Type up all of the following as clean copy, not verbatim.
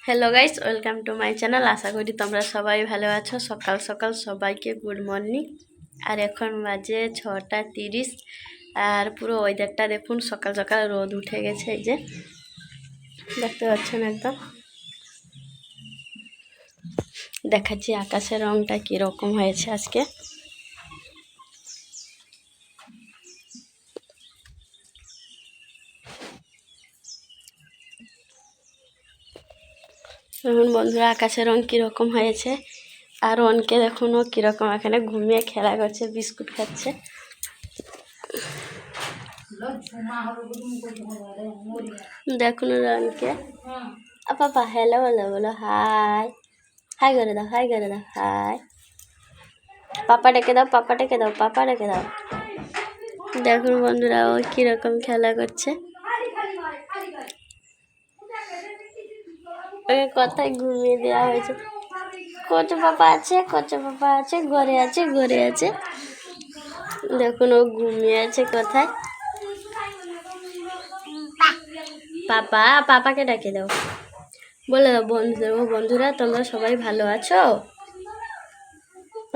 Hello guys, welcome to my channel. আশা করি তোমরা সবাই ভালো আছো। সকাল সকাল সবাইকে গুড মর্নিং। আর এখন বাজে 6:30। আর পুরো ওয়েদারটা দেখুন, সকাল সকাল রোদ উঠে গেছে। এই যে দেখতে পাচ্ছেন, একদম দেখাচ্ছি আকাশের রংটা কীরকম হয়েছে আজকে। দেখুন বন্ধুরা, আকাশের রং কীরকম হয়েছে। আর অনকে দেখুন, ও কীরকম এখানে ঘুমিয়ে খেলা করছে, বিস্কুট খাচ্ছে। দেখুন রনকে। পাপা হ্যালো বলো, বলো হাই। হাই করে দাও, হাই করে দাও, হাই। পাপা ডেকে দাও, পাপা ডেকে দাও, পাপা ডেকে দাও। দেখুন বন্ধুরা, ও কীরকম খেলা করছে। ওকে কথায় ঘুমিয়ে দেওয়া হয়েছে। কচু পাপা আছে, কচু পাপা আছে, ঘরে আছে, ঘরে আছে। দেখুন ও ঘুমিয়ে আছে কোথায়। পাপা, পাপাকে ডাকে দাও, বলে দাও বন্ধুদের, ও বন্ধুরা তোমরা সবাই ভালো আছো?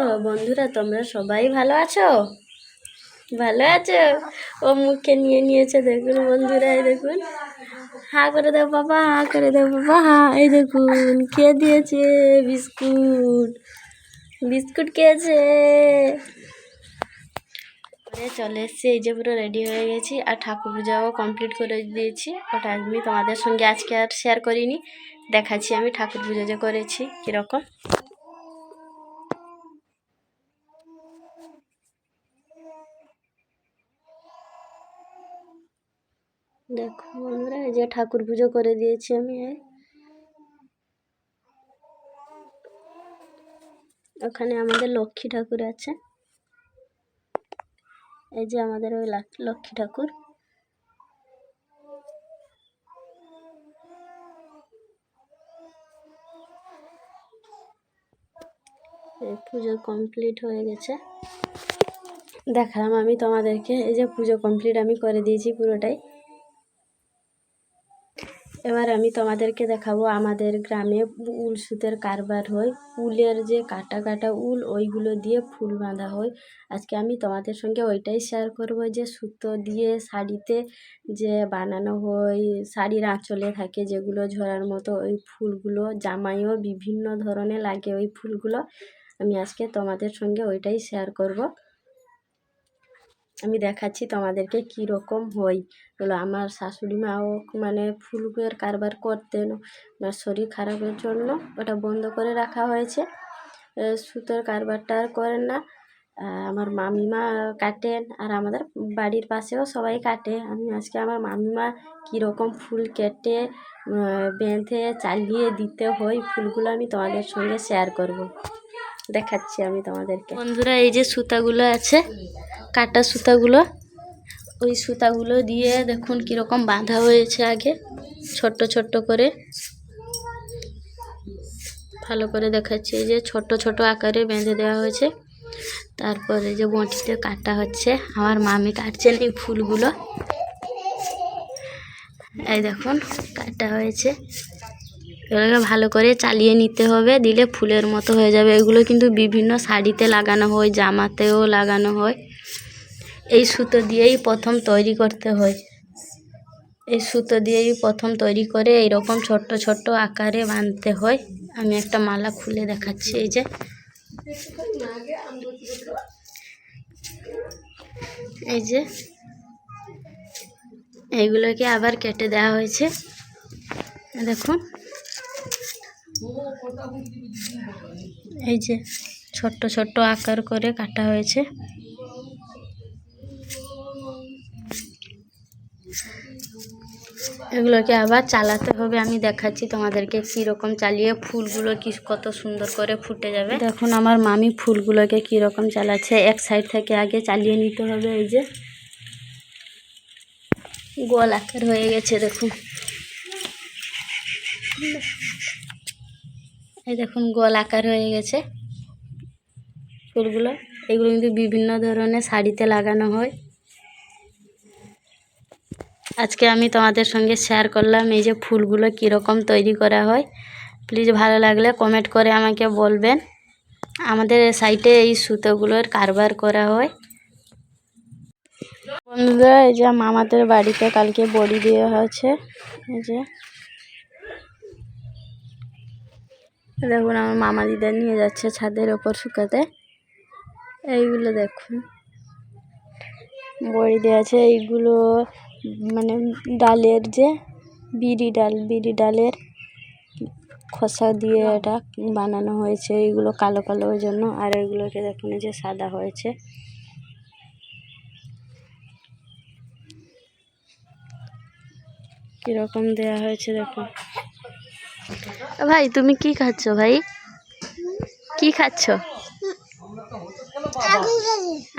ও বন্ধুরা তোমরা সবাই ভালো আছো? ভালো আছো? ও মুখে নিয়ে নিয়েছে। দেখুন বন্ধুরা, এই দেখুন, হা করে দাও বাবা, হা করে দাও বাবা, হা। এই দেখুন খেয়ে দিয়েছে বিস্কুট, বিস্কুট খেয়েছে। চলে এসছি, এই যে পুরো রেডি হয়ে গেছি। আর ঠাকুর পূজাও কমপ্লিট করে দিয়েছি। ওটা আমি তোমাদের সঙ্গে আজকে আর শেয়ার করিনি। দেখাচ্ছি আমি ঠাকুর পুজো যে করেছি কীরকম। দেখো বন্ধুরা, এই যে ঠাকুর পুজো করে দিয়েছি আমি। ওখানে আমাদের লক্ষ্মী ঠাকুর আছে। এই যে আমাদের ওই লক্ষ্মী ঠাকুর। পুজো কমপ্লিট হয়ে গেছে, দেখালাম আমি তোমাদেরকে। এই যে পুজো কমপ্লিট আমি করে দিয়েছি পুরোটাই। এবার আমি তোমাদেরকে দেখাবো আমাদের গ্রামে উল সুতের কারবার হয়। উলের যে কাটা কাটা উল, ওইগুলো দিয়ে ফুল বাঁধা হয়। আজকে আমি তোমাদের সঙ্গে ওইটাই শেয়ার করব, যে সুতো দিয়ে শাড়িতে যে বানানো হয়, শাড়ির আঁচলে থাকে যেগুলো ঝরার মতো, ওই ফুলগুলো জামাইও বিভিন্ন ধরনের লাগে। ওই ফুলগুলো আমি আজকে তোমাদের সঙ্গে ওইটাই শেয়ার করব। আমি দেখাচ্ছি তোমাদেরকে কীরকম হয়। হলো আমার শাশুড়ি মাও মানে ফুলের কারবার করতেন, ওনার শরীর খারাপের জন্য ওটা বন্ধ করে রাখা হয়েছে। সুতোর কারবারটা আর করেন না। আমার মামিমা কাটেন, আর আমাদের বাড়ির পাশেও সবাই কাটে। আমি আজকে আমার মামিমা কীরকম ফুল কেটে বেঁধে চালিয়ে দিতে হয় ফুলগুলো আমি তোমাদের সঙ্গে শেয়ার করব। দেখাচ্ছি আমি তোমাদেরকে। বন্ধুরা, এই যে সুতাগুলো আছে, কাটা সুতাগুলো, ওই সুতাগুলো দিয়ে দেখুন কীরকম বাঁধা হয়েছে। আগে ছোট্ট ছোট্ট করে, ভালো করে দেখাচ্ছি। এই যে ছোট ছোট আকারে বেঁধে দেওয়া হয়েছে। তারপরে যে বঁটিতে কাটা হচ্ছে, আমার মামি কাটছেন এই ফুলগুলো। এই দেখুন কাটা হয়েছে। এগুলোকে ভালো করে চালিয়ে নিতে হবে, দিলে ফুলের মতো হয়ে যাবে। এগুলো কিন্তু বিভিন্ন শাড়িতে লাগানো হয়, জামাতেও লাগানো হয়। এই সুতো দিয়েই প্রথম তৈরি করতে হয়। এই সুতো দিয়েই প্রথম তৈরি করে এইরকম ছোট্ট ছোট্ট আকারে বাঁধতে হয়। আমি একটা মালা খুলে দেখাচ্ছি। এই যে এই যে এইগুলোকে আবার কেটে দেওয়া হয়েছে। দেখুন এই যে ছোট্ট ছোট্ট আকার করে কাটা হয়েছে। এগুলোকে আবার চালাতে হবে। আমি দেখাচ্ছি তোমাদেরকে কীরকম চালিয়ে ফুলগুলো কত সুন্দর করে ফুটে যাবে। দেখুন আমার মামি ফুলগুলোকে কীরকম চালাচ্ছে। এক সাইড থেকে আগে চালিয়ে নিতে হবে। এই যে গোল আকার হয়ে গেছে, দেখুন। এই দেখুন গোল আকার হয়ে গেছে ফুলগুলো। এগুলো কিন্তু বিভিন্ন ধরনের শাড়িতে লাগানো হয়। আজকে আমি তোমাদের সঙ্গে শেয়ার করলাম এই যে ফুলগুলো কীরকম তৈরি করা হয়। প্লিজ ভালো লাগলে কমেন্ট করে আমাকে বলবেন। আমাদের সাইটে এই সুতোগুলোর কারবার করা হয়। বন্ধুরা, এই যে মামাদের বাড়িতে কালকে বড়ি দেওয়া হয়েছে। এই যে দেখুন, আমার মামা দিদা নিয়ে যাচ্ছে ছাদের ওপর শুকাতে। এইগুলো দেখুন বড়ি দেওয়া আছে। এইগুলো মানে ডালের যে বিড়ি ডালের খোসা দিয়ে এটা বানানো হয়েছে। এইগুলো কালো কালো ওই জন্য, আর এইগুলোকে দেখুন এই যে সাদা হয়েছে। কিরকম দেয়া হয়েছে দেখুন। ভাই তুমি কি খাচ্ছ? ভাই কি খাচ্ছ?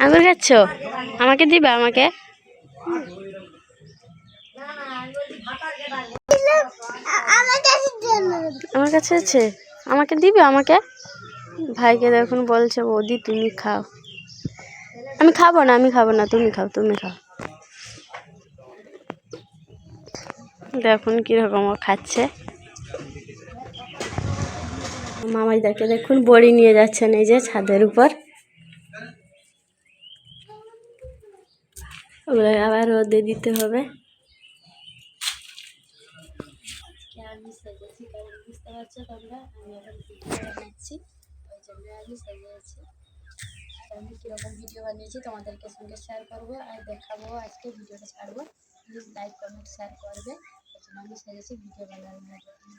আঙুর খাচ্ছ? আমাকে দিবে? আমাকে আমার কাছে আছে, আমাকে দিবে? আমাকে ভাইকে দেখুন বলছে বৌদি তুমি খাও। আমি খাবো না, তুমি খাও। দেখুন কিরকম ও খাচ্ছে। মামাই দেখে দেখুন বড়ি নিয়ে যাচ্ছেন এই যে ছাদের উপর। ওগুলো আবার রোদে দিতে হবে। বুঝতে পারছো তোমরা, আমি এখন ভিডিও বানাচ্ছি, ওই জন্য আমি সাজিয়েছি। আমি কীরকম ভিডিও বানিয়েছি তোমাদেরকে সঙ্গে শেয়ার করবো আর দেখাবো। আজকে ভিডিওটা ছাড়বো, প্লিজ লাইক কমেন্ট শেয়ার করবে। ওই জন্য আমি সাজিয়েছি ভিডিও বানানোর জন্য।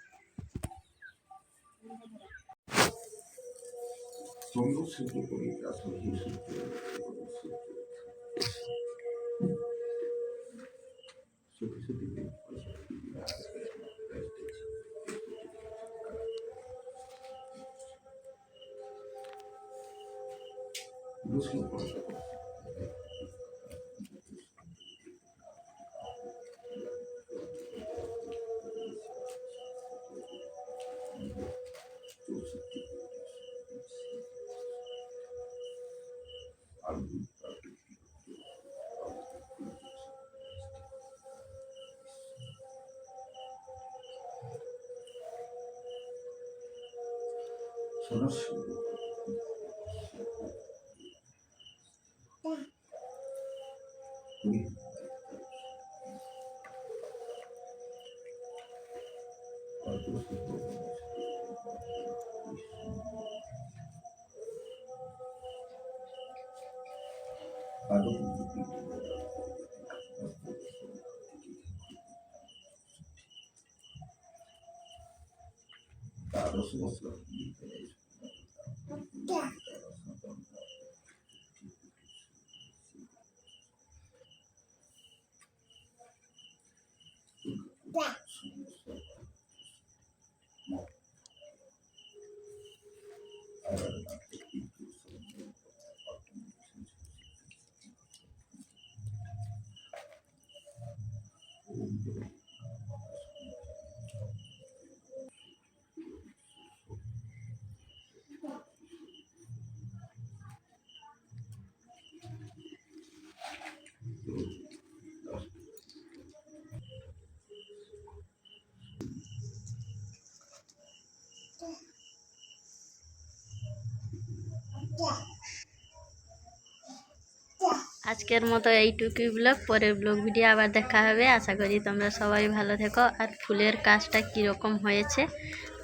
আজকের মতো এইটুকুই ব্লগ। পরের ব্লগ ভিডিও আবার দেখা হবে। আশা করি তোমরা সবাই ভালো থেকো। আর ফুলের কাজটা কীরকম হয়েছে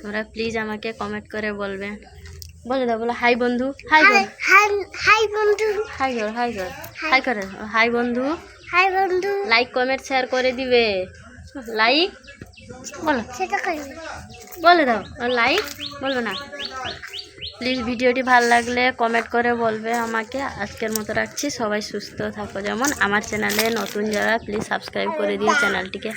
তোমরা প্লিজ আমাকে কমেন্ট করে বলবে। বলে দাও, বলো হাই বন্ধু। হাই বন্ধু, হাই বন্ধু। লাইক কমেন্ট শেয়ার করে দিবে। লাইক বলো, বলে দাও লাইক, বলবো না? প্লিজ ভিডিওটি ভালো লাগলে কমেন্ট করে বলবে আমাকে। আজকের মতো রাখছি, সবাই সুস্থ থাকো। যেমন আমার চ্যানেলে নতুন যারা প্লিজ সাবস্ক্রাইব করে দিও চ্যানেলটিকে।